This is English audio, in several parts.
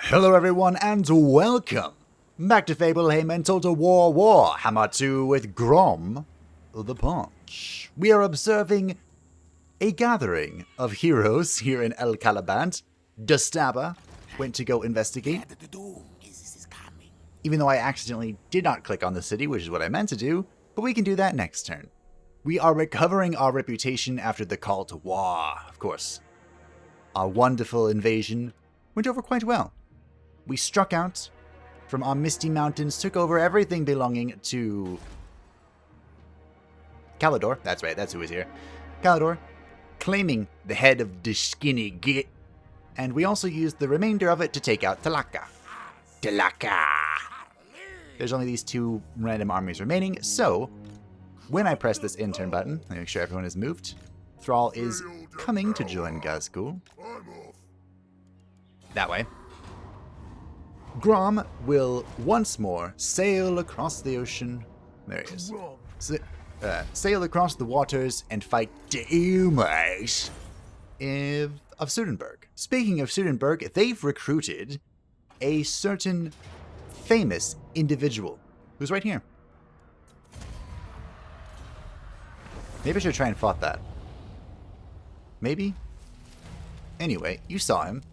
Hello everyone and welcome back to Fable Mental to Warhammer 2 with Grom the Paunch. We are observing a gathering of heroes here in El Calabant. Destaba went to go investigate, even though I accidentally did not click on the city, which is what I meant to do, but we can do that next turn. We are recovering our reputation after the call to war, of course. Our wonderful invasion went over quite well. We struck out from our misty mountains, took over everything belonging to Calador. That's right, that's who was here. Calador, claiming the head of the skinny git. And we also used the remainder of it to take out Talaka. There's only these two random armies remaining, so when I press this in-turn button, let me make sure everyone is moved. Thrall is coming to join Gazgul. That way. Grom will once more sail across the ocean. There he is. Sail across the waters and fight the Umies of Sudenburg. Speaking of Sudenburg, they've recruited a certain famous individual who's right here. Maybe I should try and fight that. Maybe? Anyway, you saw him.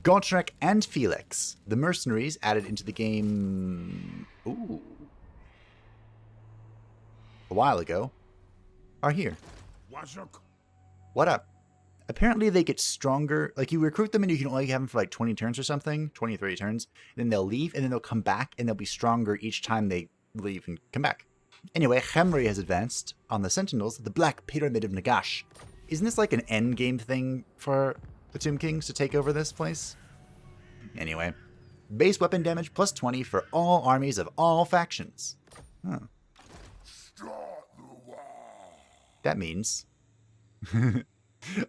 Gotrek and Felix, the mercenaries added into the game a while ago, are here. What up? Apparently they get stronger. Like, you recruit them and you can only have them for like 20 turns or something, 20 or 30 turns. Then they'll leave and then they'll come back and they'll be stronger each time they leave and come back. Anyway, Khemri has advanced on the Sentinels, the Black Pyramid of Nagash. Isn't this like an endgame thing for the Tomb Kings to take over this place? Anyway, base weapon damage plus 20 for all armies of all factions. Huh. That means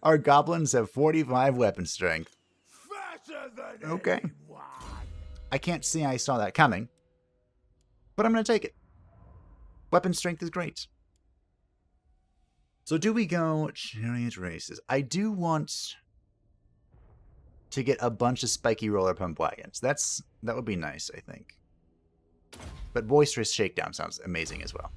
our goblins have 45 weapon strength. Okay. I can't say I saw that coming, but I'm going to take it. Weapon strength is great. So do we go chariot races? I do want to get a bunch of spiky roller pump wagons. That would be nice, I think. But boisterous shakedown sounds amazing as well.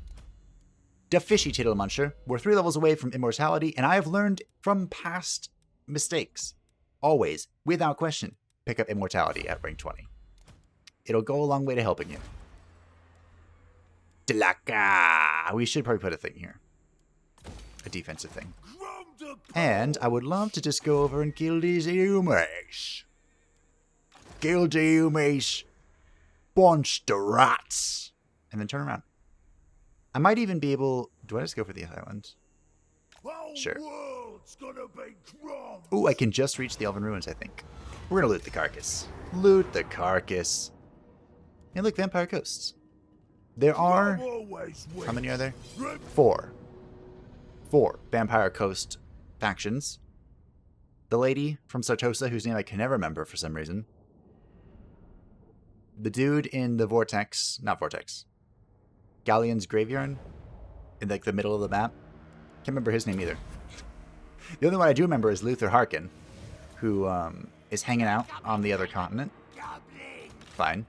The fishy tittle muncher. We're 3 levels away from immortality, and I have learned from past mistakes. Always, without question, pick up immortality at rank 20. It'll go a long way to helping you. Delaka! We should probably put a thing here. A defensive thing. And I would love to just go over and kill these Umies. Kill the Umies. Bunch the rats. And then turn around. I might even be able... Do I just go for the island? Sure. Ooh, I can just reach the Elven Ruins, I think. We're gonna loot the carcass. Loot the carcass. And look, Vampire Coasts. There are... How many are there? 4. 4 Vampire Coast factions. The lady from Sartosa, whose name I can never remember for some reason. The dude in the Vortex... Not Vortex. Galleon's Graveyard. In like the middle of the map. Can't remember his name either. The only one I do remember is Luther Harkin, who is hanging out on the other continent. Fine.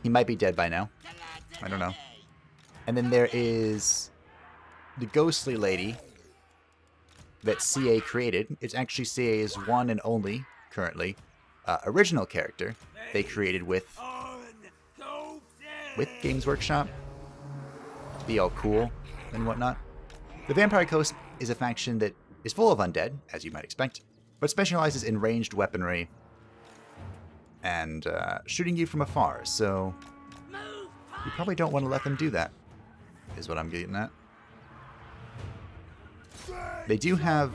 He might be dead by now. I don't know. And then there is the ghostly lady that CA created. It's actually CA's one and only, currently, original character they created with Games Workshop to be all cool and whatnot. The Vampire Coast is a faction that is full of undead, as you might expect, but specializes in ranged weaponry and shooting you from afar, so you probably don't want to let them do that, is what I'm getting at. They do have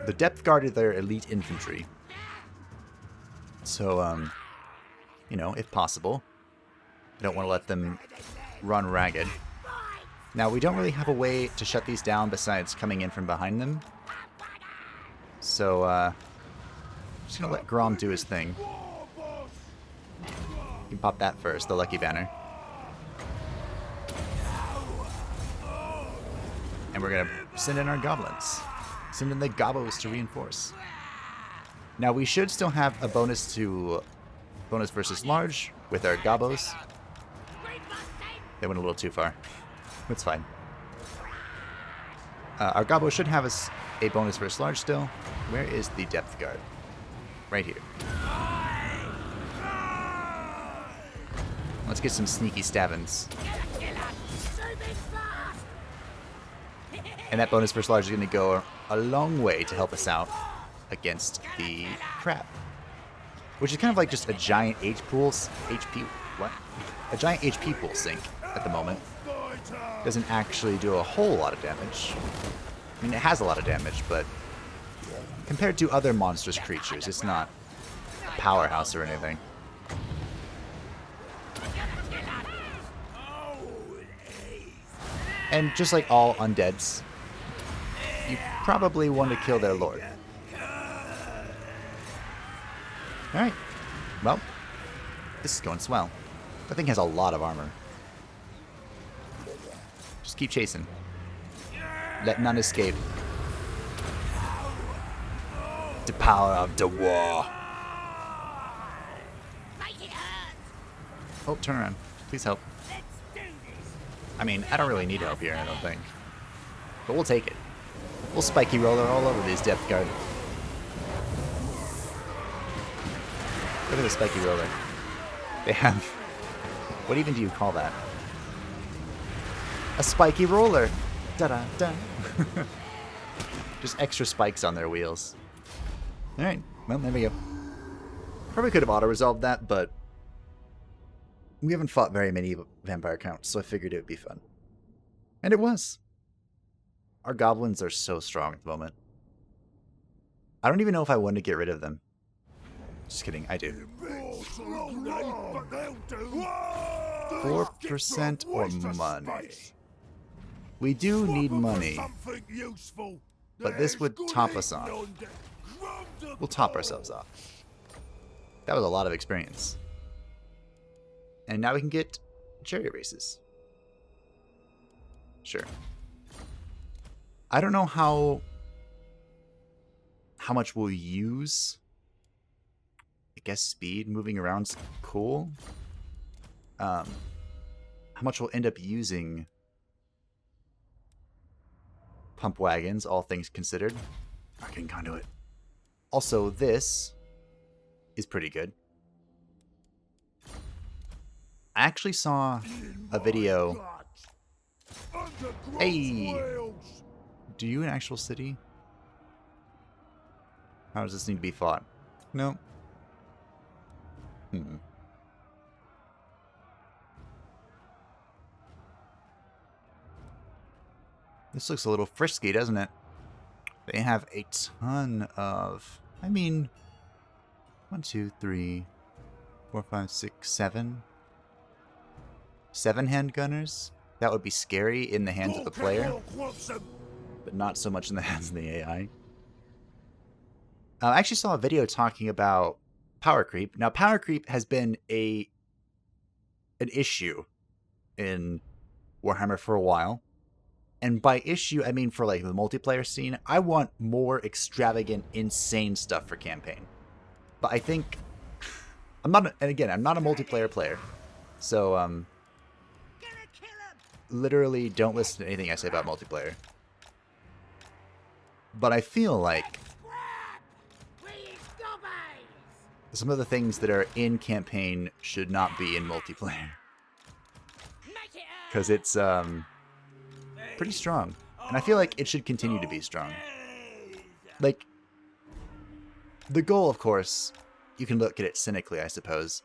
the depth guard of their elite infantry. So, you know, if possible, I don't want to let them run ragged. Now, we don't really have a way to shut these down besides coming in from behind them. So, I'm just going to let Grom do his thing. You can pop that first, the Lucky Banner. And we're going to send in our goblins. Send in the Gobbos to reinforce. Now we should still have a bonus versus large with our Gobbos. They went a little too far. That's fine. Our Gobbo should have us a bonus versus large still. Where is the depth guard? Right here. Let's get some sneaky stabbins. And that bonus versus large is going to go a long way to help us out against the crab. Which is kind of like just a giant HP pool sink at the moment. Doesn't actually do a whole lot of damage. I mean, it has a lot of damage, but compared to other monstrous creatures, it's not a powerhouse or anything. And just like all undeads, you probably want to kill their lord. Alright. Well, this is going swell. That thing has a lot of armor. Just keep chasing. Let none escape. The power of the war. Oh, turn around. Please help. I mean, I don't really need help here, I don't think. But we'll take it. We'll spiky roller all over these depth guard. Look at the spiky roller. They have... What even do you call that? A spiky roller! Da-da-da! Just extra spikes on their wheels. Alright, well, there we go. Probably could have auto-resolved that, but... we haven't fought very many vampire counts, so I figured it would be fun. And it was. Our goblins are so strong at the moment. I don't even know if I want to get rid of them. Just kidding, I do. 4% or money. We do need money, but this would top us off. We'll top ourselves off. That was a lot of experience. And now we can get chariot races. Sure. I don't know how much we'll use. I guess speed, moving around's cool. How much we'll end up using pump wagons, all things considered. Arcane conduit. Also, this is pretty good. I actually saw a video. Hey! Do you an actual city? How does this need to be fought? No. This looks a little frisky, doesn't it? They have a ton of... I mean... 1, 2, 3, 4, 5, 6, 7... 7 handgunners? That would be scary in the hands of the player, but not so much in the hands of the AI. I actually saw a video talking about power creep. Now, power creep has been an issue in Warhammer for a while. And by issue, I mean for like the multiplayer scene. I want more extravagant, insane stuff for campaign. But I think... I'm not a multiplayer player. So, literally don't listen to anything I say about multiplayer. But I feel like some of the things that are in campaign should not be in multiplayer. Because it's pretty strong. And I feel like it should continue to be strong. Like, the goal, of course, you can look at it cynically, I suppose.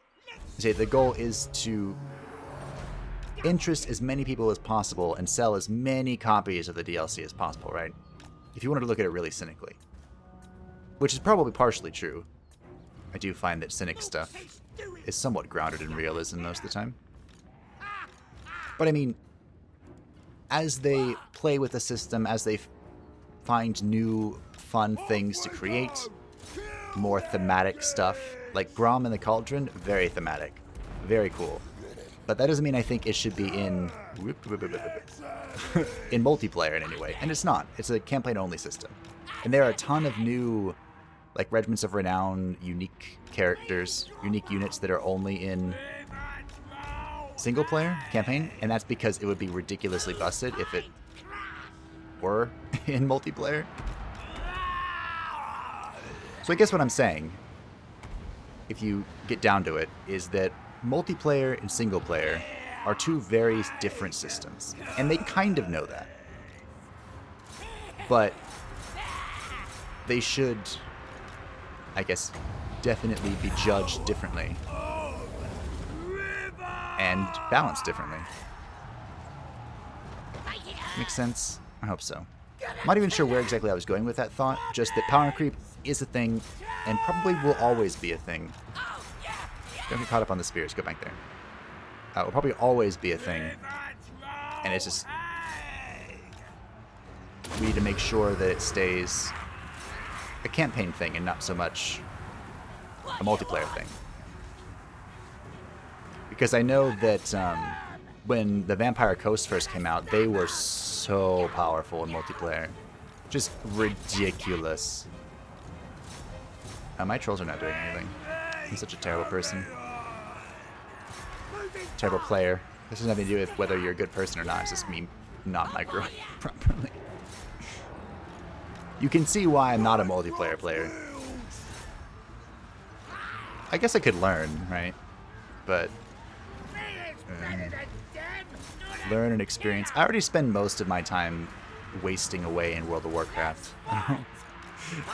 Say the goal is to interest as many people as possible and sell as many copies of the DLC as possible, right? If you wanted to look at it really cynically. Which is probably partially true. I do find that cynic stuff is somewhat grounded in realism most of the time. But I mean, as they play with the system, as they find new fun things to create, more thematic stuff, like Grom and the Cauldron, very thematic, very cool. But that doesn't mean I think it should be in multiplayer in any way. And it's not. It's a campaign-only system. And there are a ton of new like Regiments of Renown, unique characters, unique units that are only in single-player campaign, and that's because it would be ridiculously busted if it were in multiplayer. So I guess what I'm saying, if you get down to it, is that multiplayer and single-player are two very different systems, and they kind of know that. But they should, I guess, definitely be judged differently and balanced differently. Makes sense? I hope so. I'm not even sure where exactly I was going with that thought, just that power creep is a thing and probably will always be a thing. Don't get caught up on the spears, go back there. Will probably always be a thing, and it's just, we need to make sure that it stays a campaign thing and not so much a multiplayer thing. Because I know that when the Vampire Coast first came out, they were so powerful in multiplayer. Just ridiculous. My trolls are not doing anything. I'm such a terrible person. Terrible player. This has nothing to do with whether you're a good person or not. It's just me not microing properly. You can see why I'm not a multiplayer player. I guess I could learn, right? But learn and experience. I already spend most of my time wasting away in World of Warcraft. I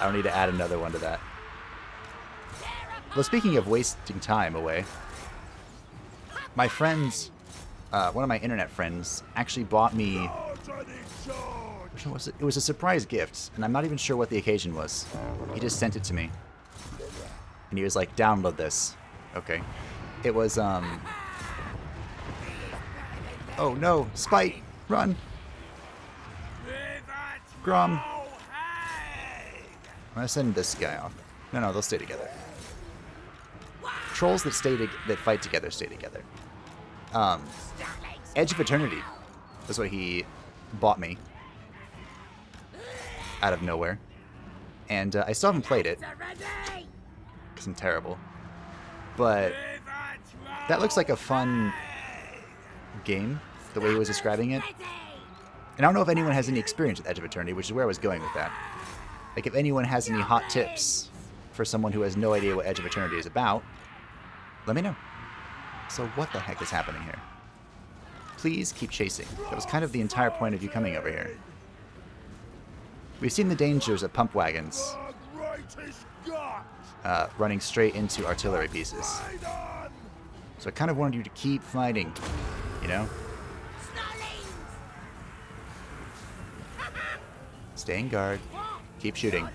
don't need to add another one to that. Well, speaking of wasting time away, my friends, one of my internet friends, actually bought me, which one was it? It was a surprise gift, and I'm not even sure what the occasion was. He just sent it to me. And he was like, download this. Okay. It was, oh no, Spite, run. Grom. I'm gonna send this guy off. No, they'll stay together. Trolls that that fight together stay together. Edge of Eternity. That's what he bought me out of nowhere, and I still haven't played it because I'm terrible. But that looks like a fun game, the way he was describing it. And I don't know if anyone has any experience with Edge of Eternity, which is where I was going with that. Like, if anyone has any hot tips for someone who has no idea what Edge of Eternity is about, let me know. So what the heck is happening here? Please keep chasing. That was kind of the entire point of you coming over here. We've seen the dangers of pump wagons running straight into artillery pieces. So I kind of wanted you to keep fighting, you know? Stay in guard. Keep shooting.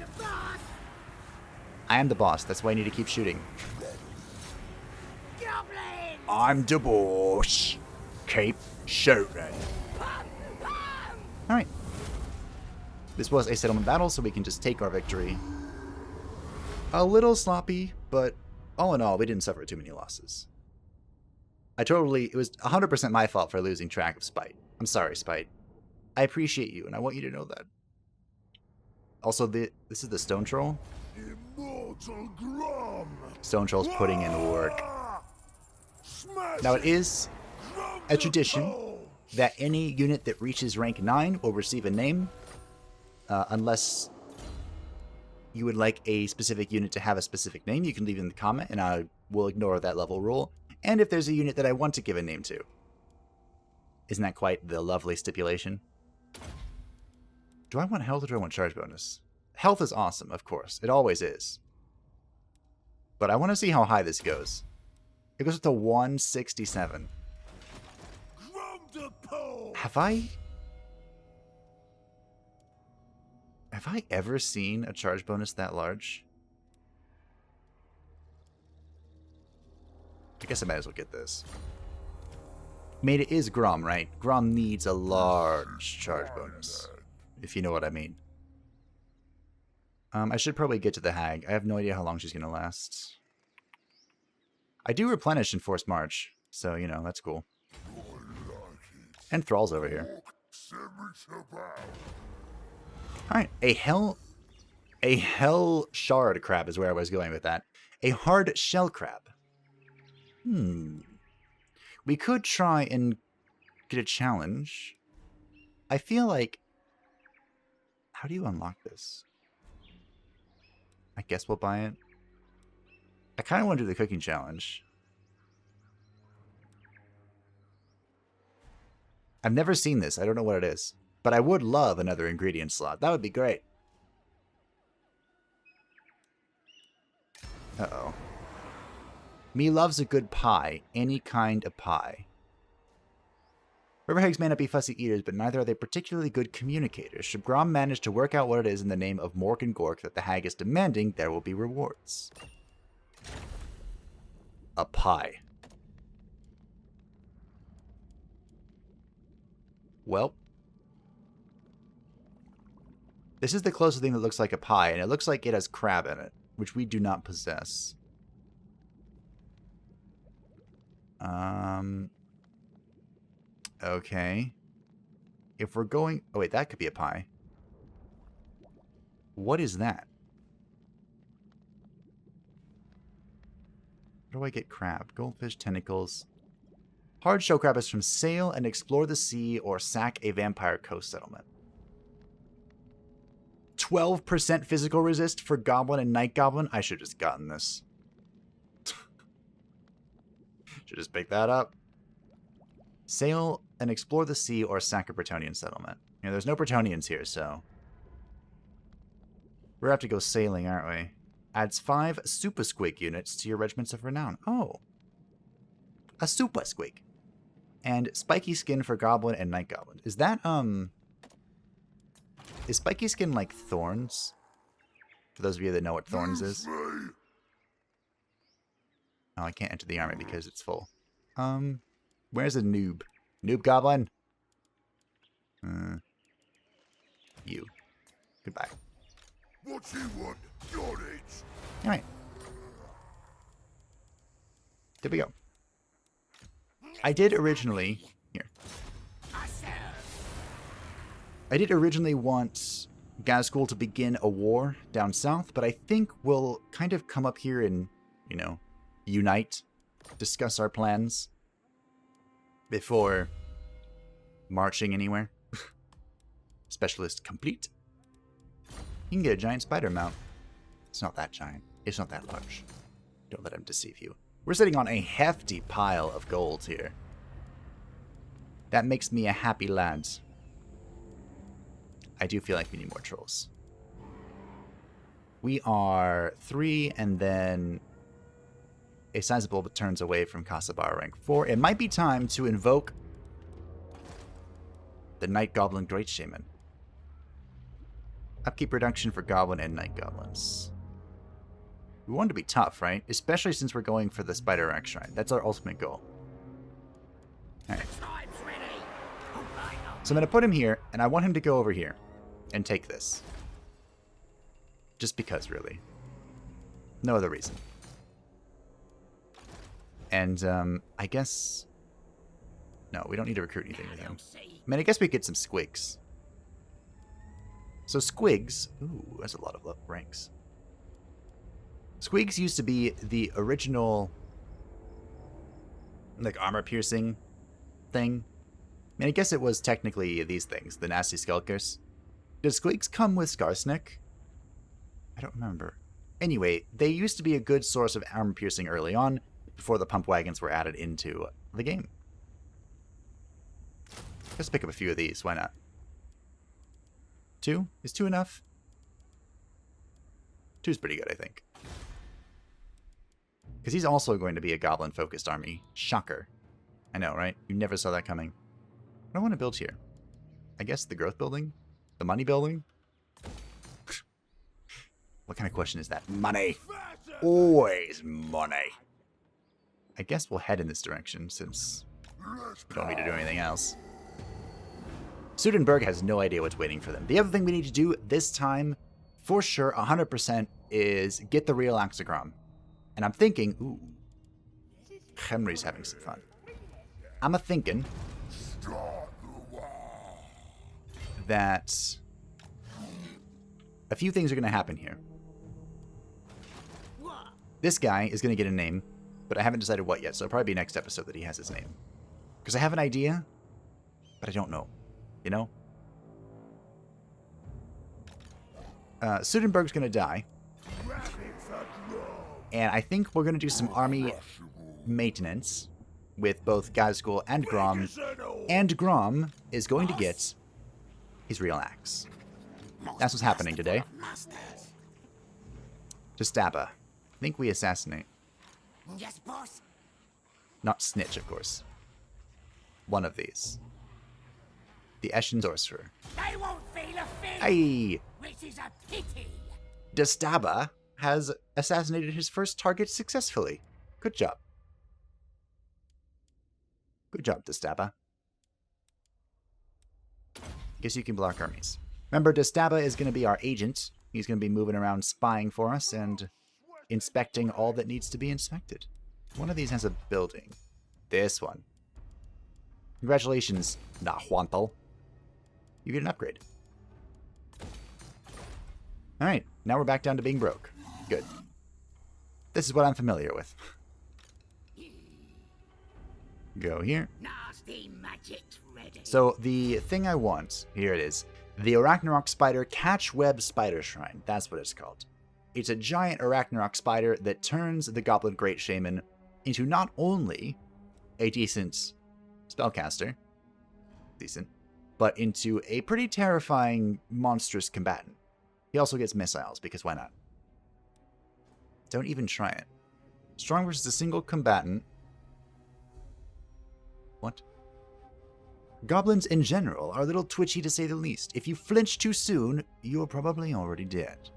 I am the boss. That's why I need to keep shooting. I'm the boss. Keep shooting. Alright. This was a settlement battle, so we can just take our victory. A little sloppy, but all in all, we didn't suffer too many losses. It was 100% my fault for losing track of Spite. I'm sorry, Spite. I appreciate you, and I want you to know that. Also, this is the Stone Troll. Immortal Grom. Stone Troll's putting in work. Now, it is a tradition that any unit that reaches rank 9 will receive a name, unless you would like a specific unit to have a specific name. You can leave it in the comment, and I will ignore that level rule. And if there's a unit that I want to give a name to. Isn't that quite the lovely stipulation? Do I want health or do I want charge bonus? Health is awesome, of course. It always is. But I want to see how high this goes. It goes up to 167. Grom the Paunch. Have I ever seen a charge bonus that large? I guess I might as well get this. I mean, it is Grom, right? Grom needs a large charge bonus, if you know what I mean. I should probably get to the hag. I have no idea how long she's going to last. I do replenish in Forced March, so, you know, that's cool. And Thrall's over here. Alright, a A hell shard crab is where I was going with that. A hard shell crab. We could try and get a challenge. I feel like... How do you unlock this? I guess we'll buy it. I kind of want to do the cooking challenge. I've never seen this. I don't know what it is. But I would love another ingredient slot. That would be great. Uh-oh. Me loves a good pie. Any kind of pie. Riverhags may not be fussy eaters, but neither are they particularly good communicators. Should Grom manage to work out what it is in the name of Mork and Gork that the hag is demanding, there will be rewards. A pie. Well. This is the closest thing that looks like a pie, and it looks like it has crab in it, which we do not possess. Okay. If we're going... Oh, wait, that could be a pie. What is that? Where do I get crab? Goldfish, tentacles. Hard shell crab is from sail and explore the sea or sack a vampire coast settlement. 12% physical resist for Goblin and Night Goblin? I should have just gotten this. Should just pick that up. Sail and explore the sea or sack a Bretonnian settlement. You know, there's no Bretonnians here, so... We're gonna have to go sailing, aren't we? Adds 5 Super Squig units to your regiments of renown. Oh. A Super Squig. And spiky skin for Goblin and Night Goblin. Is that, Is spiky skin like thorns? For those of you that know what thorns is. Oh, I can't enter the army because it's full. Where's a noob? Noob Goblin? You. Goodbye. What you want? Your age. Alright. There we go. I did originally... Here. I did originally want Gazgul to begin a war down south, but I think we'll kind of come up here and, you know, unite, discuss our plans before marching anywhere. Specialist complete. You can get a giant spider mount. It's not that giant. It's not that large. Don't let him deceive you. We're sitting on a hefty pile of gold here. That makes me a happy lad. I do feel like we need more trolls. We are 3 and then a sizable turns away from Kasabar rank 4. It might be time to invoke the Night Goblin Great Shaman. Upkeep reduction for Goblin and Night Goblins. We want to be tough, right? Especially since we're going for the Spider Rack Shrine. That's our ultimate goal. Alright. So I'm going to put him here, and I want him to go over here and take this. Just because, really. No other reason. And, I guess... No, we don't need to recruit anything with him. I mean, I guess we get some squigs. So squigs... Ooh, that's a lot of ranks. Squigs used to be the original... like, armor-piercing thing. I mean, I guess it was technically these things, the nasty skulkers. Does squigs come with Skarsnik? I don't remember. Anyway, they used to be a good source of armor piercing early on, before the pump wagons were added into the game. Let's pick up a few of these, why not? 2? Is 2 enough? 2's pretty good, I think. Because he's also going to be a goblin-focused army. Shocker. I know, right? You never saw that coming. What do I want to build here? I guess the growth building? The money building? What kind of question is that? Money! Always money! I guess we'll head in this direction, since we don't need to do anything else. Sudenberg has no idea what's waiting for them. The other thing we need to do this time, for sure, 100%, is get the real Axogrom. And I'm thinking, ooh, Henry's having some fun. I'm a-thinking that a few things are going to happen here. This guy is going to get a name, but I haven't decided what yet, so it'll probably be next episode that he has his name. Because I have an idea, but I don't know. You know? Sudenberg's going to die. And I think we're going to do some army maintenance with both Gazgul and Grom. And Grom is going to get his real axe. That's what's happening today. Destaba. I think we assassinate. Yes, boss. Not Snitch, of course. One of these. The Eshin Sorcerer. They won't feel a thing. Hey! Which is a pity. Destaba has assassinated his first target successfully. Good job. Good job, Destaba. Guess you can block armies. Remember, Destaba is going to be our agent. He's going to be moving around spying for us and inspecting all that needs to be inspected. One of these has a building. This one. Congratulations, Nahuantal. You get an upgrade. Alright, now we're back down to being broke. Good. This is what I'm familiar with. Go here. Nasty magic's ready. So the thing I want, here it is. The Arachnarok Spider Catch Web Spider Shrine. That's what it's called. It's a giant Arachnarok spider that turns the Goblin Great Shaman into not only a decent spellcaster, decent, but into a pretty terrifying, monstrous combatant. He also gets missiles, because why not? Don't even try it. Strong versus a single combatant. What? Goblins in general are a little twitchy to say the least. If you flinch too soon, you're probably already dead.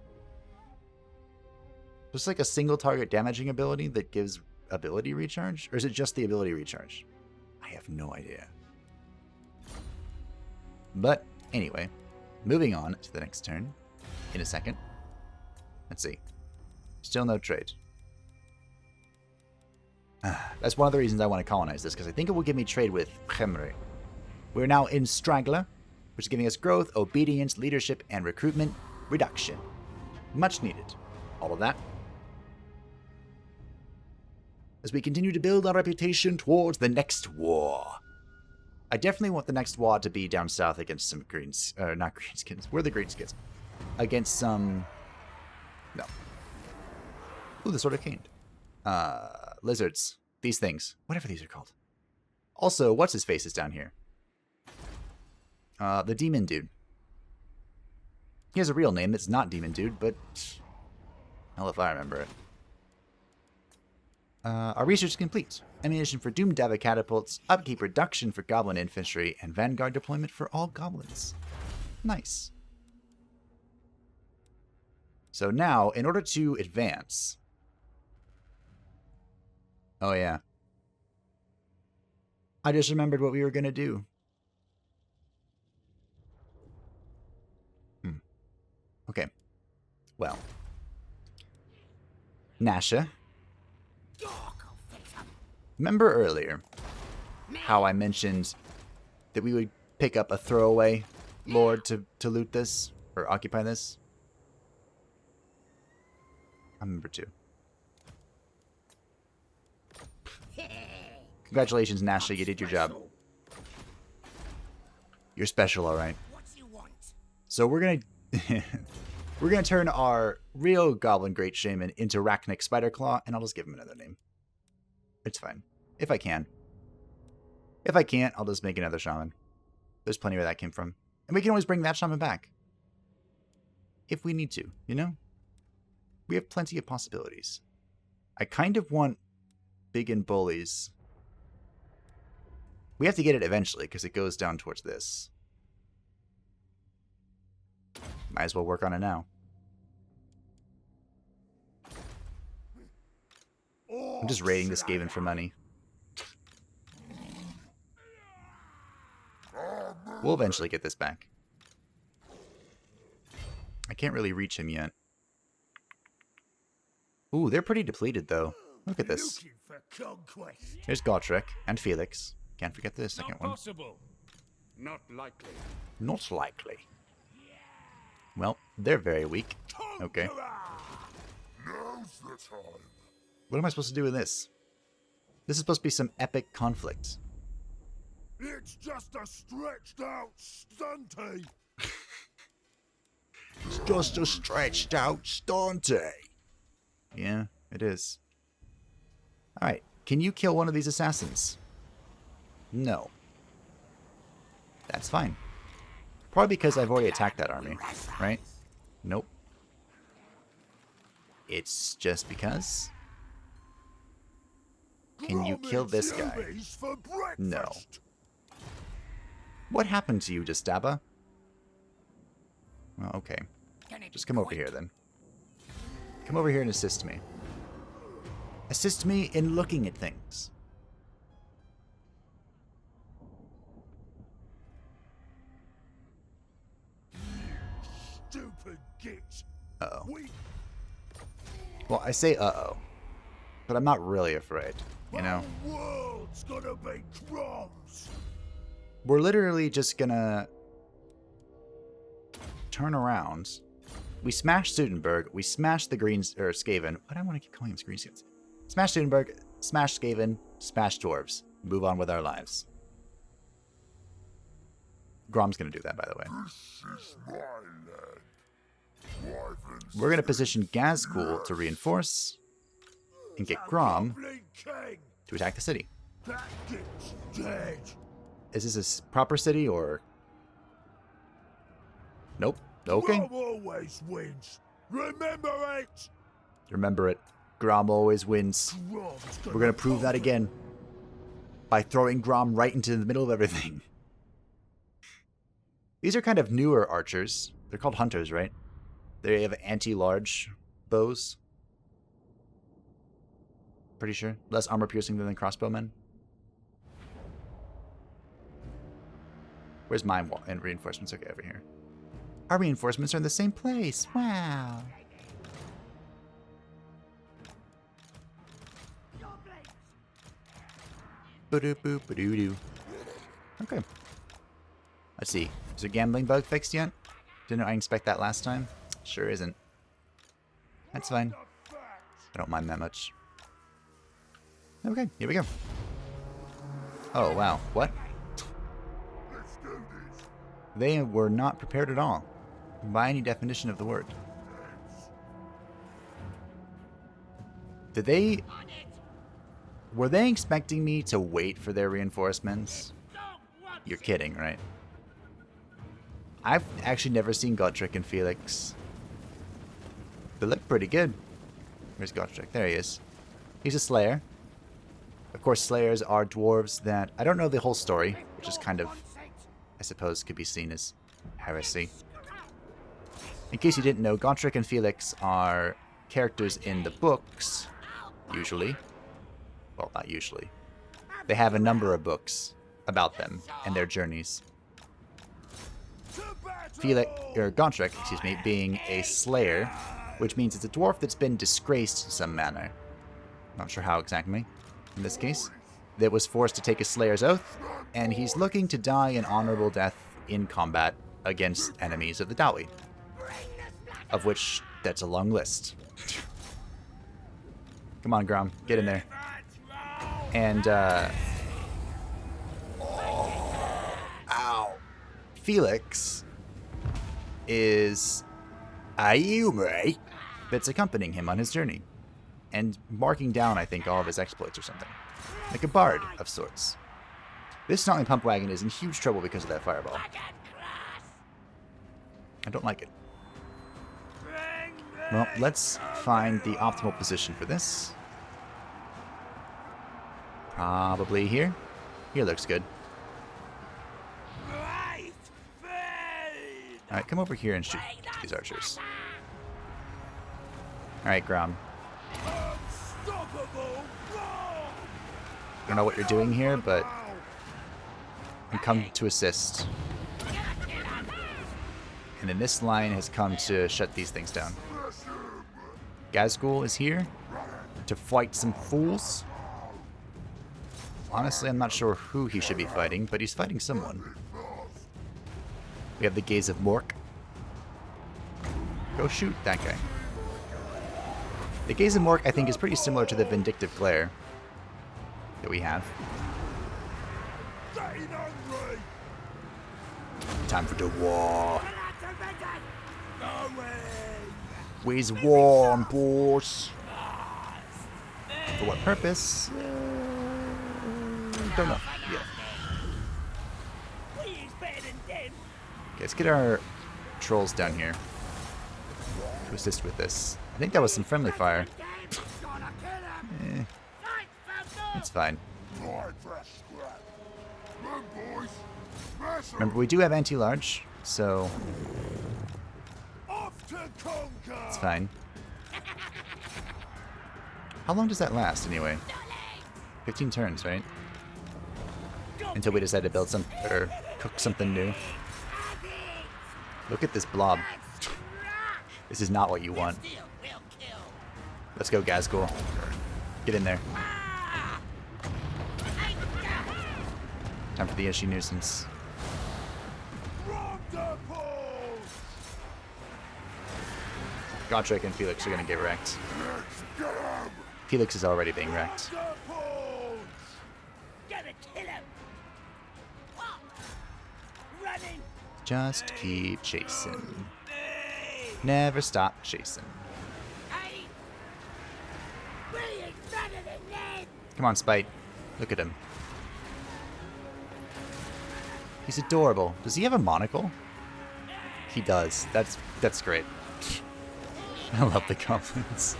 Just like a single target damaging ability that gives ability recharge? Or is it just the ability recharge? I have no idea. But anyway, moving on to the next turn in a second. Let's see. Still no trade. That's one of the reasons I want to colonize this, because I think it will give me trade with Khemri. We're now in Straggler, which is giving us growth, obedience, leadership, and recruitment reduction. Much needed. All of that. As we continue to build our reputation towards the next war. I definitely want the next war to be down south against some greens... not greenskins. Where are the greenskins? Against some... No. Ooh, the Sword of Cain. Lizards. These things. Whatever these are called. Also, what's his face is down here? The Demon Dude. He has a real name that's not Demon Dude, but... hell if I remember it. Our research is complete. Ammunition for Doom Dava catapults, upkeep reduction for Goblin infantry, and Vanguard deployment for all goblins. Nice. So now, in order to advance... Oh yeah. I just remembered what we were going to do. Okay. Well. Nasha. Remember earlier how I mentioned that we would pick up a throwaway lord to loot this? Or occupy this? I remember too. Congratulations, Nasha, you did your job. You're special, alright. So we're gonna turn our real Goblin Great Shaman into Rachnic Spiderclaw, and I'll just give him another name. It's fine. If I can. If I can't, I'll just make another shaman. There's plenty where that came from. And we can always bring that shaman back. If we need to, you know? We have plenty of possibilities. I kind of want Big and Bullies. We have to get it eventually, because it goes down towards this. Might as well work on it now. I'm just raiding this Gaven for money. We'll eventually get this back. I can't really reach him yet. Ooh, they're pretty depleted, though. Look at this. There's Gotrek and Felix. Can't forget the second one. Not likely. Not likely. Well, they're very weak. Okay. Now's the time. What am I supposed to do with this? This is supposed to be some epic conflict. It's just a stretched out stunty. It's just a stretched out Stunty. Yeah, it is. Alright, can you kill one of these assassins? No. That's fine. Probably because I've already attacked that army, right? Nope. It's just because. Can you kill this guy? Umies for No. breakfast. What happened to you, Destaba? Well, okay. Gonna be Just come over quick. here, then. Come over here and assist me. Assist me in looking at things. Stupid git. Uh-oh. We Well, I say uh-oh. But I'm not really afraid, you know? The world's gonna be crumbs. We're literally just gonna turn around. We smashed Sudenberg. We smashed the Greens or Skaven. Why do I want to keep calling him Greenskins? Smash Sudenberg, smash Skaven, smash Dwarves. Move on with our lives. Grom's gonna do that, by the way. This is my land. Wyverns We're gonna position Gazgul to reinforce and get Grom Goblin King. to attack the city. That git's dead. Is this a proper city or? Nope. Okay. Grom always wins. Remember it. Remember it. Grom always wins. Grom's We're gonna prove that again by throwing Grom right into the middle of everything. These are kind of newer archers. They're called hunters, right? They have anti-large bows. Pretty sure. Less armor piercing than the crossbowmen. Where's my and reinforcements? Okay, over here. Our reinforcements are in the same place. Wow. Ba-doo-boo, ba-doo-doo. Okay. Let's see. Is the gambling bug fixed yet? Didn't I expect that last time? Sure isn't. That's fine. I don't mind that much. Okay, here we go. Oh, wow. What? Let's do this. They were not prepared at all, by any definition of the word. Did they... Were they expecting me to wait for their reinforcements? You're kidding, right? I've actually never seen Godric and Felix. They look pretty good. Where's Godric? There he is. He's a Slayer. Of course, Slayers are dwarves that... I don't know the whole story, which is kind of, I suppose, could be seen as heresy. In case you didn't know, Godric and Felix are characters in the books, usually. Well, not usually. They have a number of books about them and their journeys. Godric, excuse me, being a Slayer, which means it's a dwarf that's been disgraced in some manner. Not sure how exactly, in this case. That was forced to take a Slayer's oath, and he's looking to die an honorable death in combat against enemies of the Dawi. Of which, that's a long list. Come on, Grom, get in there. And, ow. Felix is a Umie that's accompanying him on his journey. And marking down, I think, all of his exploits or something. Like a bard of sorts. This Snotling Pump Wagon is in huge trouble because of that fireball. I don't like it. Well, let's find the optimal position for this. Probably here. Here looks good. Alright, come over here and shoot these archers. Alright, Grom. I don't know what you're doing here, but I'm come to assist. And then this line has come to shut these things down. Gazgul is here to fight some fools. Honestly, I'm not sure who he should be fighting, but he's fighting someone. We have the Gaze of Mork. Go shoot that guy. The Gaze and Mork, I think, is pretty similar to the Vindictive Glare that we have. Getting hungry. Time for the war. Going. Ways warm, boss. For what purpose? Don't know. Yeah. Okay, let's get our trolls down here to assist with this. I think that was some friendly fire. It's fine. Time for a scrap. Come on, boys. Smash 'em. Remember, we do have anti-large, so Off to conquer. it's fine. How long does that last, anyway? 15 turns, right? Until we decide to build some, or cook something new. Look at this blob. This is not what you want. Let's go, Gazgul. Get in there. Time for the Ishi nuisance. Grom the Paunch. Godric and Felix are gonna get wrecked. Let's get 'em. Felix is already being wrecked. The Paunch. Gotta kill him. Running. Just keep chasing. Never stop chasing. Hey. We're better than them. Come on, Spite. Look at him. He's adorable. Does he have a monocle? He does. That's great. I love the goblins.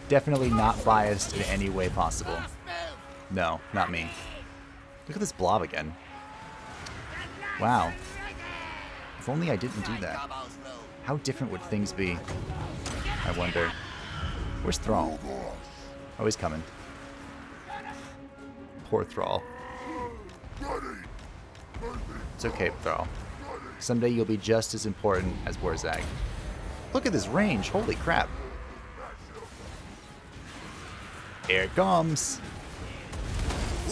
Definitely not biased in any way possible. No, not me. Look at this blob again. Wow. If only I didn't do that. How different would things be? I wonder. Where's Thrall? Oh, he's coming. Poor Thrall. It's okay, Thrall. Someday you'll be just as important as Warzag. Look at this range. Holy crap. Here it comes.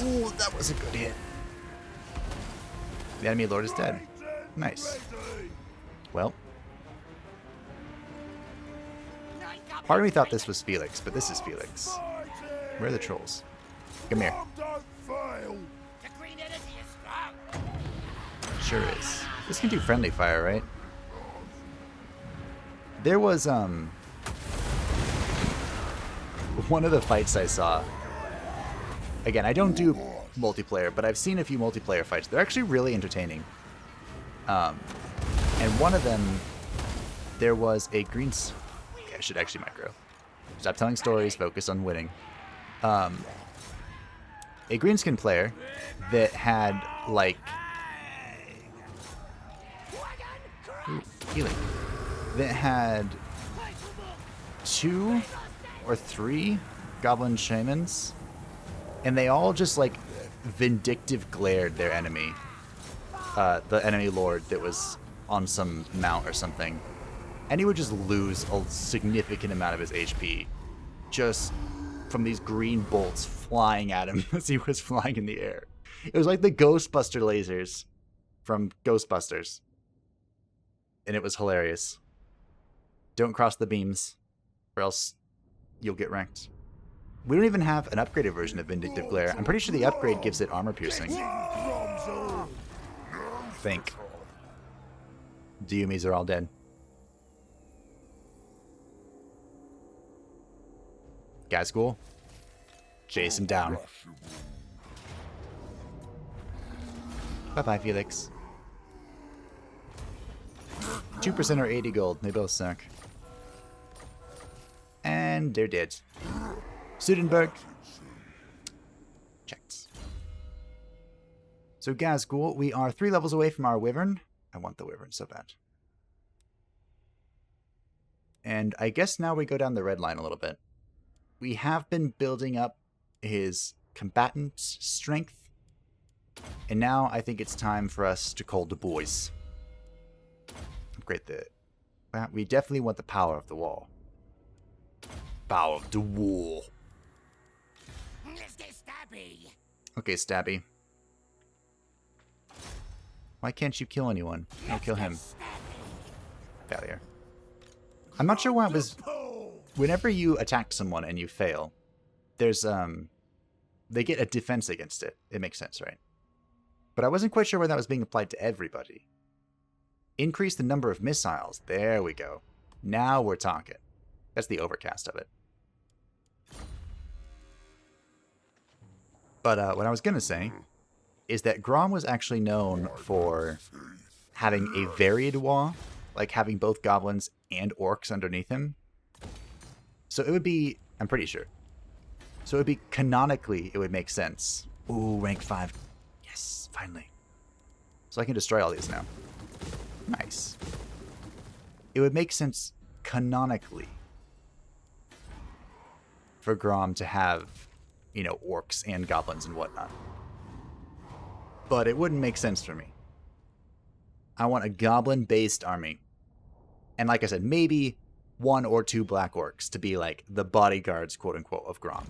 Ooh, that was a good hit. The enemy lord is dead. Nice. Well. Part of me thought this was Felix, but this is Felix. Where are the trolls? Come here. Don't fail. The green energy is strong. Sure is. This can do friendly fire, right? There was, one of the fights I saw. Again, I don't do multiplayer, but I've seen a few multiplayer fights. They're actually really entertaining. And one of them, there was a green... Okay, I should actually micro. Stop telling stories, focus on winning. A greenskin player that had, like... Ooh, healing. That had 2 or 3 goblin shamans, and they all just, like, vindictive glared their enemy. The enemy lord that was on some mount or something. And he would just lose a significant amount of his HP just from these green bolts flying at him as he was flying in the air. It was like the Ghostbuster lasers from Ghostbusters. And it was hilarious. Don't cross the beams, or else you'll get wrecked. We don't even have an upgraded version of Vindictive Glare. I'm pretty sure the upgrade gives it armor piercing. Think. The Umies are all dead. Gazgul, chase him down. Bye-bye, Felix. 2% or 80 gold. They both suck. And they're dead. Sudenberg. Checked. So Gazgul, we are 3 levels away from our Wyvern. I want the Wyvern so bad. And I guess now we go down the red line a little bit. We have been building up his combatant strength. And now I think it's time for us to call the boys. Upgrade the... Well, we definitely want the power of the wall. Power of the wall. Let's get stabby. Okay, Stabby. Why can't you kill anyone? I'll kill him. Failure. I'm not sure why it was... Whenever you attack someone and you fail, there's, they get a defense against it. It makes sense, right? But I wasn't quite sure whether that was being applied to everybody. Increase the number of missiles. There we go. Now we're talking. That's the overcast of it. But what I was going to say is that Grom was actually known for having a varied WAAAAAAAAAGH, like having both goblins and orcs underneath him. So it would be, I'm pretty sure. So it would be, canonically, it would make sense. Ooh, rank 5. Yes, finally. So I can destroy all these now. Nice. It would make sense, canonically, for Grom to have, you know, orcs and goblins and whatnot. But it wouldn't make sense for me. I want a goblin-based army. And like I said, maybe 1 or 2 black orcs to be like the bodyguards, quote-unquote, of Grom.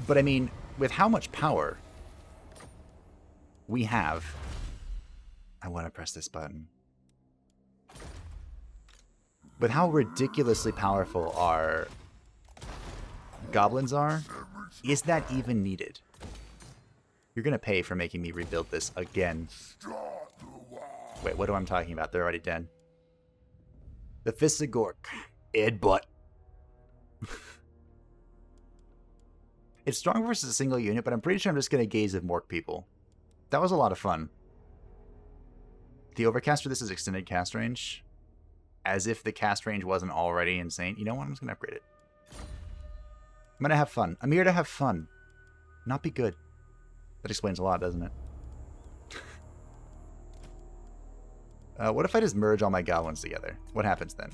But I mean, with how much power we have... I want to press this button. With how ridiculously powerful our goblins are, is that even needed? You're going to pay for making me rebuild this again. Wait, what am I talking about? They're already dead. The Fissigork. Ed butt. It's strong versus a single unit, but I'm pretty sure I'm just going to gaze at Mork people. That was a lot of fun. The overcast for this is extended cast range. As if the cast range wasn't already insane. You know what? I'm just going to upgrade it. I'm going to have fun. I'm here to have fun. Not be good. That explains a lot, doesn't it? What if I just merge all my goblins together? What happens then?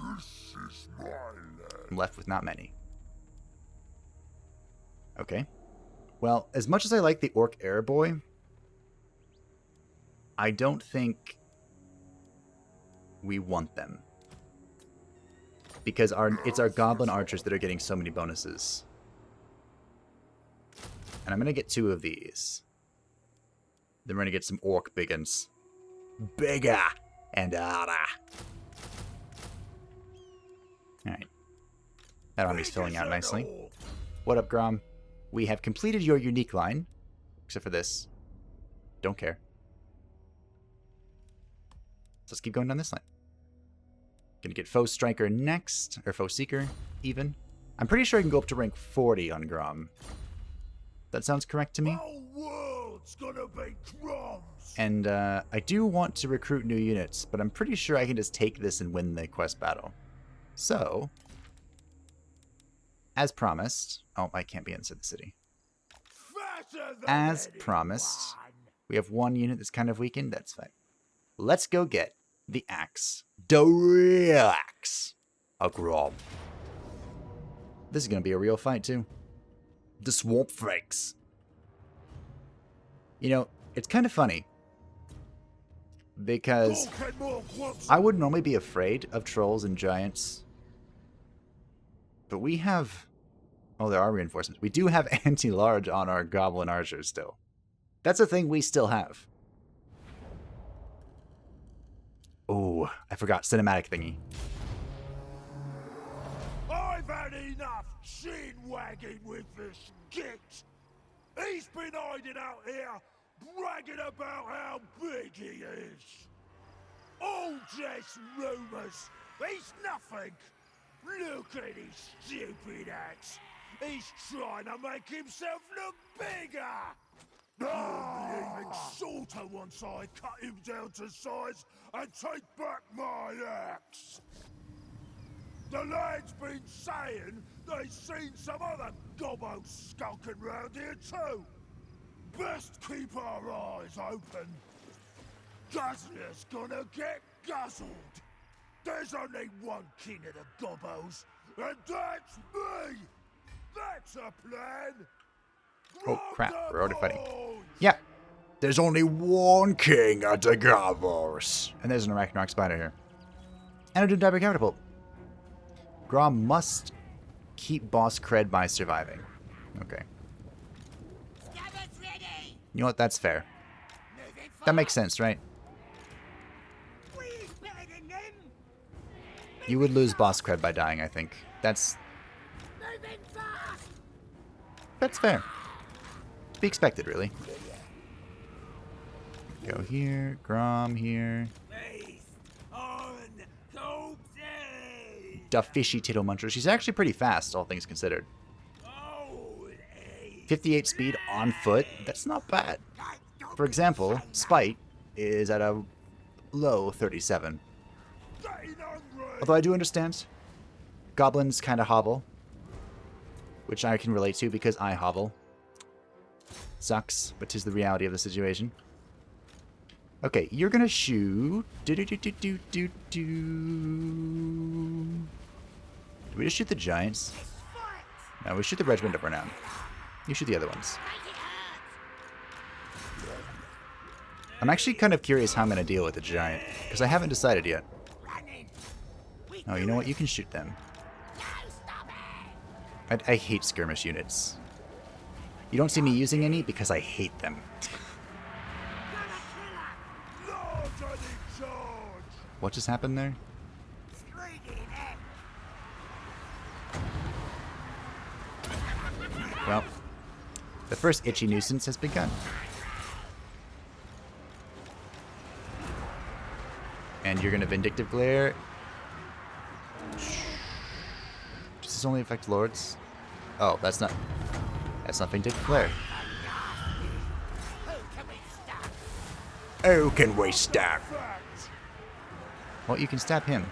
I'm left with not many. Okay. Well, as much as I like the Orc Air Boy, I don't think we want them. Because it's our goblin archers that are getting so many bonuses. And I'm going to get 2 of these. Then we're going to get some orc biggins. Bigger and harder. Alright. That army's filling out nicely. What up, Grom? We have completed your unique line. Except for this. Don't care. So let's keep going down this line. Gonna get Foe Striker next. Or Foe Seeker, even. I'm pretty sure I can go up to rank 40 on Grom. That sounds correct to me. Gonna be crumbs. And I do want to recruit new units, but I'm pretty sure I can just take this and win the quest battle. So, as promised... Oh, I can't be inside the city. As promised, we have 1 unit that's kind of weakened. That's fine. Let's go get the axe. The axe of Grom. This is going to be a real fight, too. The Swamp Franks. You know, it's kind of funny. Because I would normally be afraid of trolls and giants. But we have... Oh, there are reinforcements. We do have anti-large on our goblin archers still. That's a thing we still have. Oh, I forgot. Cinematic thingy. I've had enough chin-wagging with this git. He's been hiding out here, bragging about how big he is. All just rumours. He's nothing. Look at his stupid axe. He's trying to make himself look bigger. Even shorter once I cut him down to size and take back my axe. The lad's been saying they've seen some other Gobbos skulking round here too. Best keep our eyes open. Guzzler's gonna get guzzled. There's only 1 king of the Gobbos, and that's me. That's a plan. Oh crap, we're already fighting. Yeah, there's only 1 king of the Gobbos. And there's an Arachnarch spider here. And a Doom Diver Catapult. Grom must keep boss cred by surviving. Okay. You know what? That's fair. That makes sense, right? You would lose boss cred by dying, I think. That's fair. To be expected, really. Go here, Grom here. Da fishy tittle muncher. She's actually pretty fast, all things considered. 58 speed on foot. That's not bad. For example, Spite is at a low 37. Although I do understand. Goblins kind of hobble. Which I can relate to because I hobble. Sucks, but 'tis the reality of the situation. Okay, you're gonna shoot. Do. Do we just shoot the giants? No, we shoot the regiment of renown. You shoot the other ones. I'm actually kind of curious how I'm gonna deal with the giant, because I haven't decided yet. Oh, you know what? You can shoot them. I hate skirmish units. You don't see me using any because I hate them. What just happened there? Well, the first itchy nuisance has begun. And you're gonna Vindictive Glare. Does this only affect lords? Oh, that's not Vindictive Glare. Who can we stab? Well, you can stab him.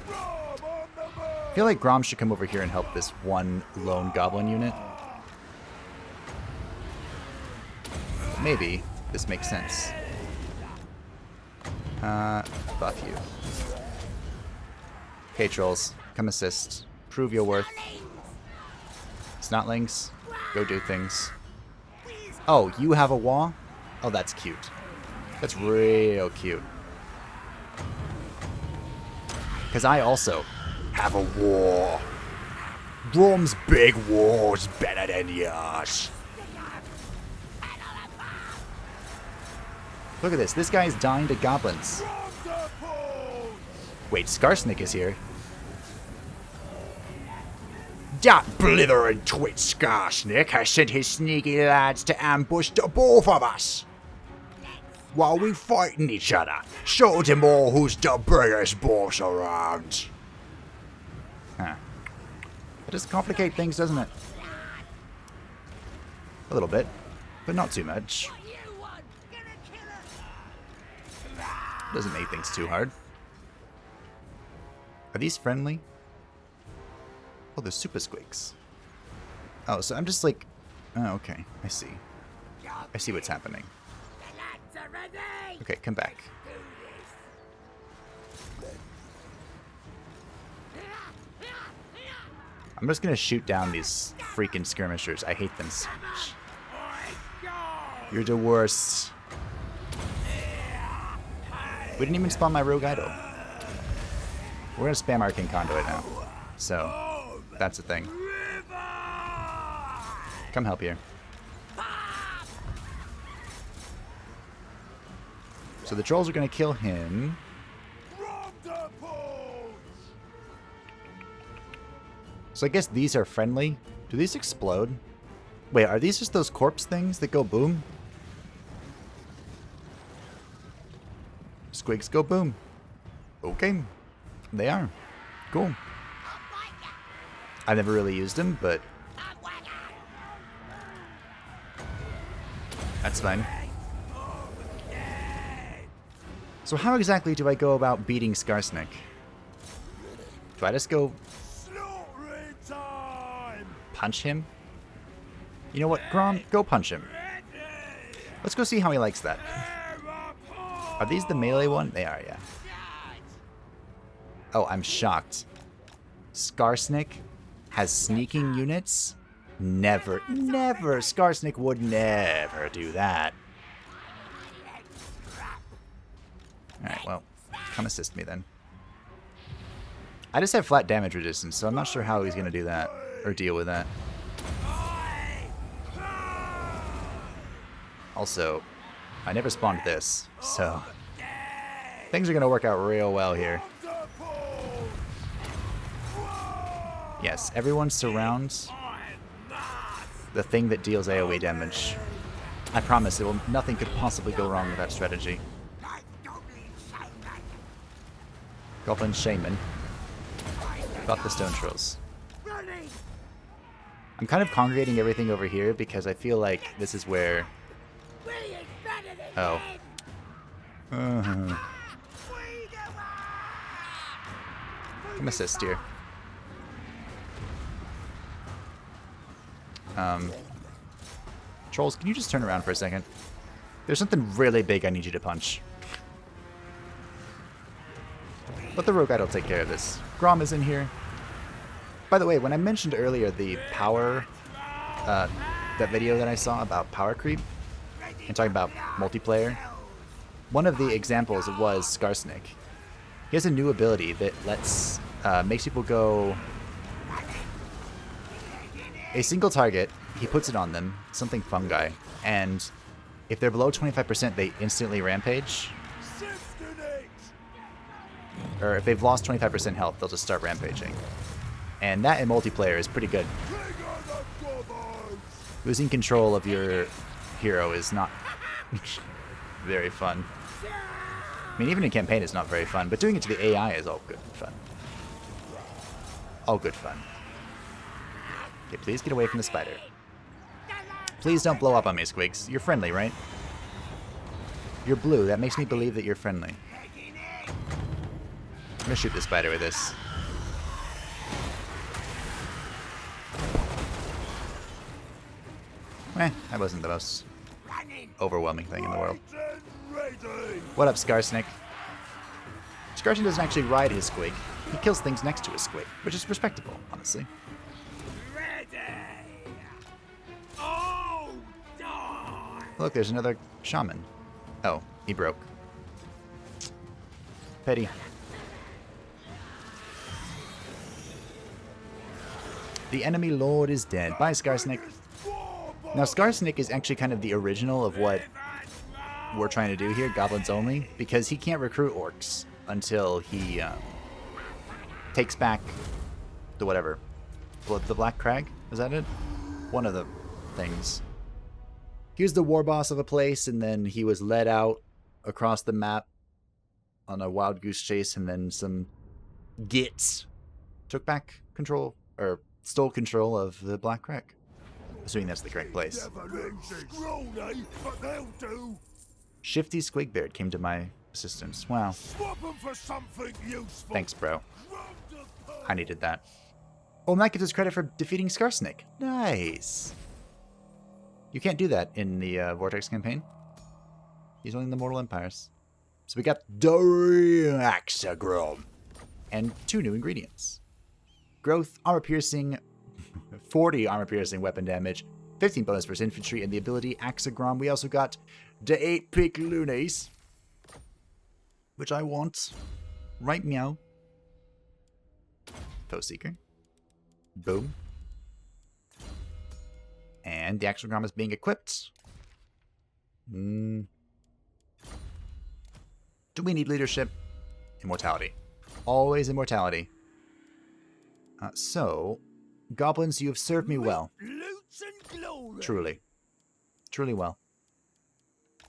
I feel like Grom should come over here and help this one lone goblin unit. But maybe this makes sense. Buff you. Okay, trolls, come assist. Prove your worth. Snotlings, go do things. Oh, you have a wall? Oh, that's cute. That's real cute. Because I also have a war. Grom's big war's better than yours. Look at this. This guy's dying to goblins. Wait, Skarsnik is here. That blithering twit Skarsnik has sent his sneaky lads to ambush the both of us. While we fighting each other, show them all who's the biggest boss around. Huh. It does complicate things, doesn't it? A little bit, but not too much. Doesn't make things too hard. Are these friendly? Oh, they're super squeaks. Oh, so I'm just like... Oh, okay. I see. I see what's happening. Okay, come back. I'm just gonna shoot down these freaking skirmishers. I hate them so much. You're the worst. We didn't even spawn my rogue idol. We're gonna spam Arcane Conduit now. So, that's the thing. Come help here. So the trolls are gonna kill him. So I guess these are friendly. Do these explode? Wait, are these just those corpse things that go boom? Squigs go boom. Okay. They are. Cool. I've never really used them, but that's fine. So how exactly do I go about beating Skarsnik? Do I just go punch him? You know what, Grom? Go punch him. Let's go see how he likes that. Are these the melee one? They are, yeah. Oh, I'm shocked. Skarsnik has sneaking units? Never, never. Skarsnik would never do that. Alright, well, come assist me then. I just have flat damage resistance, so I'm not sure how he's going to do that, or deal with that. Also, I never spawned this, so things are going to work out real well here. Yes, everyone surrounds the thing that deals AoE damage. I promise nothing could possibly go wrong with that strategy. Goblin Shaman. Got the Stone Trolls. I'm kind of congregating everything over here because I feel like this is where... Oh. Come assist here. Trolls, can you just turn around for a second? There's something really big I need you to punch. But the Rogue Guide will take care of this. Grom is in here. By the way, when I mentioned earlier the power, that video that I saw about power creep, and talking about multiplayer, one of the examples was Skarsnik. He has a new ability that makes people go a single target, he puts it on them, something fungi, and if they're below 25%, they instantly rampage. Or if they've lost 25% health, they'll just start rampaging. And that in multiplayer is pretty good. Losing control of your hero is not very fun. I mean, even in campaign it's not very fun, but doing it to the AI is all good fun. All good fun. Okay, please get away from the spider. Please don't blow up on me, Squigs. You're friendly, right? You're blue. That makes me believe that you're friendly. I'm gonna shoot the spider with this. That wasn't the most overwhelming thing in the world. What up, Skarsnik? Skarsnik doesn't actually ride his squig. He kills things next to his squig, which is respectable, honestly. Look, there's another shaman. Oh, he broke. Petty. The enemy lord is dead. Bye, Skarsnik. Now, Skarsnik is actually kind of the original of what we're trying to do here, goblins only, because he can't recruit orcs until he takes back the whatever. The Black Crag? Is that it? One of the things. He was the warboss of a place, and then he was led out across the map on a wild goose chase, and then some gits took back control, or stole control of the Black Crag. Assuming that's the correct place. Shifty Squigbeard came to my assistance. Wow. Thanks, bro. I needed that. Oh, and that gives us credit for defeating Skarsnik. Nice. You can't do that in the Vortex Campaign. He's only in the Mortal Empires. So we got Dere and 2 new ingredients. Growth, armor piercing, 40 armor piercing weapon damage, 15 bonus versus infantry, and the ability Axagrom. We also got the 8-pick Lunes, which I want. Right meow. Foe Seeker. Boom. And the Axagrom is being equipped. Do we need leadership? Immortality. Always immortality. So, goblins, you have served me well. Truly. Truly well.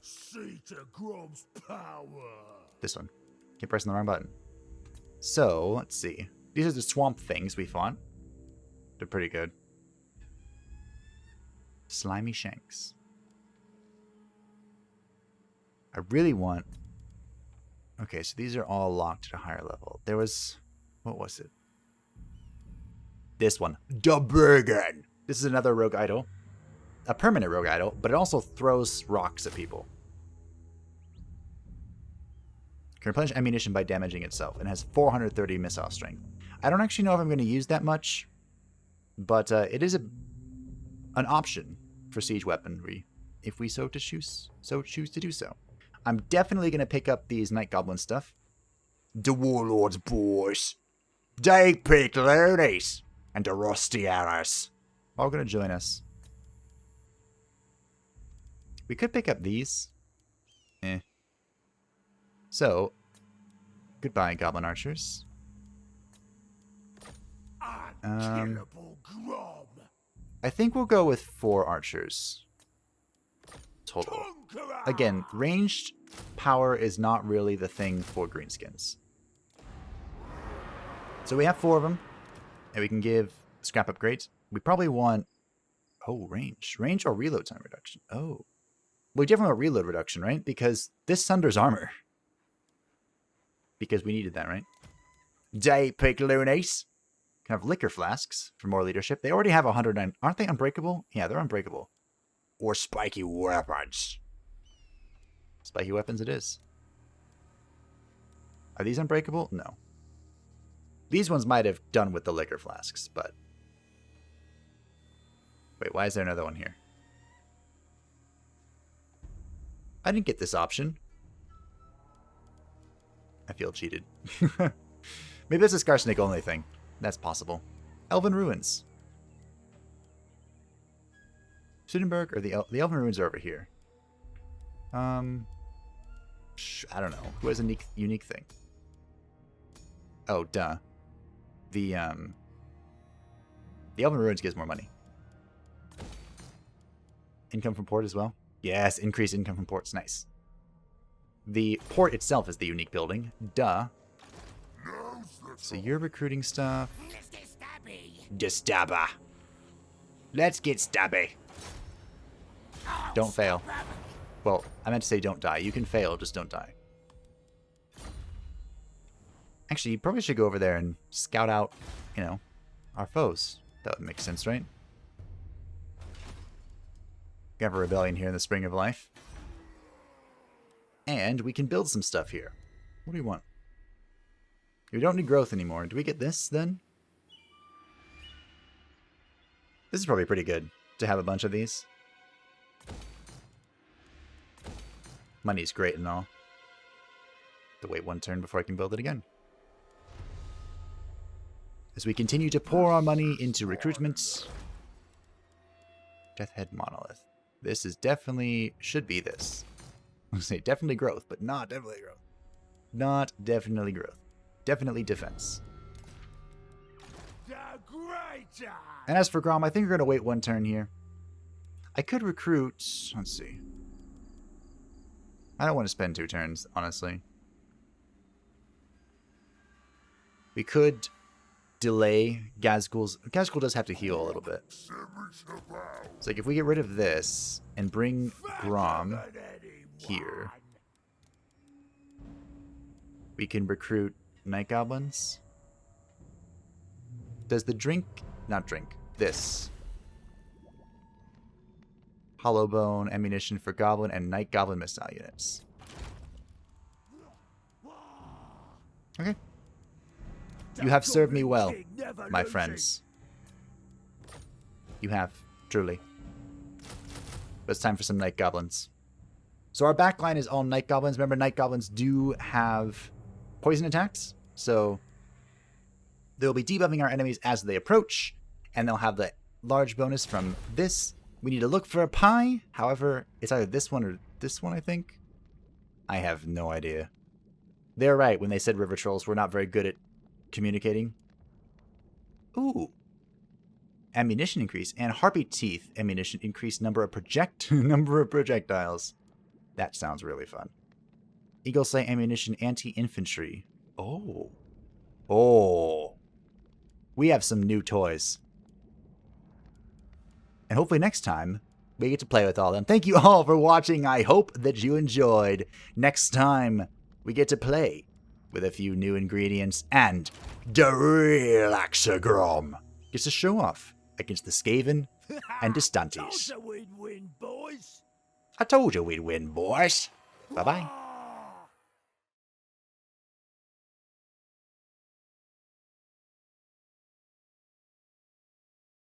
See to Grom's power. This one. Keep pressing the wrong button. So, let's see. These are the swamp things we fought. They're pretty good. Slimy Shanks. I really want... Okay, so these are all locked at a higher level. There was... What was it? This one. The Bergen. This is another rogue idol. A permanent rogue idol, but it also throws rocks at people. Can replenish ammunition by damaging itself, and has 430 missile strength. I don't actually know if I'm going to use that much, but it is an option for siege weaponry, if we so choose to do so. I'm definitely going to pick up these Night Goblin stuff. The Warlord's boys. They pick Lunes. And the Rusty Arrows. All going to join us. We could pick up these. So, goodbye, Goblin Archers. Killable Grom. I think we'll go with 4 archers total. Conqueror. Again, ranged power is not really the thing for greenskins. So we have 4 of them, and we can give scrap upgrades. We probably want... Oh, range. Range or reload time reduction. Oh. We definitely want reload reduction, right? Because this sunders armor. Because we needed that, right? Day pick loonies. Can have liquor flasks for more leadership. They already have 109. Aren't they unbreakable? Yeah, they're unbreakable. Or spiky weapons. Spiky weapons it is. Are these unbreakable? No. These ones might have done with the liquor flasks, but... Wait, why is there another one here? I didn't get this option. I feel cheated. Maybe that's a Scarsnake only thing. That's possible. Elven Ruins. Sudenburg or the Elven Ruins are over here. I don't know. Who has a unique thing? Oh, duh. The Elven Ruins gives more money. Income from port as well? Yes, increased income from ports. Nice. The port itself is the unique building. Duh. So you're recruiting stuff. Let's get stabby. Just stabba. Let's get stabby. Don't fail. Well, I meant to say don't die. You can fail, just don't die. Actually, you probably should go over there and scout out, you know, our foes. That would make sense, right? We have a rebellion here in the Spring of Life. And we can build some stuff here. What do we want? We don't need growth anymore. Do we get this, then? This is probably pretty good to have a bunch of these. Money's great and all. Have to wait 1 turn before I can build it again. As we continue to pour our money into recruitments. Deathhead Monolith. This is definitely... should be this. I was going to say definitely growth, but not definitely growth. Not definitely growth. Definitely defense. The greater. And as for Grom, I think we're going to wait 1 turn here. I could recruit... let's see. I don't want to spend 2 turns, honestly. We could delay Gazgul's... Gazgul does have to heal a little bit. It's like if we get rid of this and bring Grom here, we can recruit Night Goblins. Does the drink... not drink. This. Hollow Bone, ammunition for Goblin, and Night Goblin missile units. Okay. You have served me well, my friends. You have, truly. But it's time for some Night Goblins. So our backline is all Night Goblins. Remember, Night Goblins do have poison attacks, so they'll be debuffing our enemies as they approach, and they'll have the large bonus from this. We need to look for a pie. However, it's either this one or this one, I think. I have no idea. They're right when they said river trolls were not very good at communicating. Ooh. Ammunition increase and harpy teeth ammunition increase number of projectiles. That sounds really fun. Eagle Slay ammunition anti-infantry. Oh. Oh. We have some new toys. And hopefully next time, we get to play with all of them. Thank you all for watching. I hope that you enjoyed. Next time, we get to play with a few new ingredients. And the real Axagrom gets to show off against the Skaven and the Stunties. Told you we'd win, boys. I told you we'd win, boys. Bye-bye.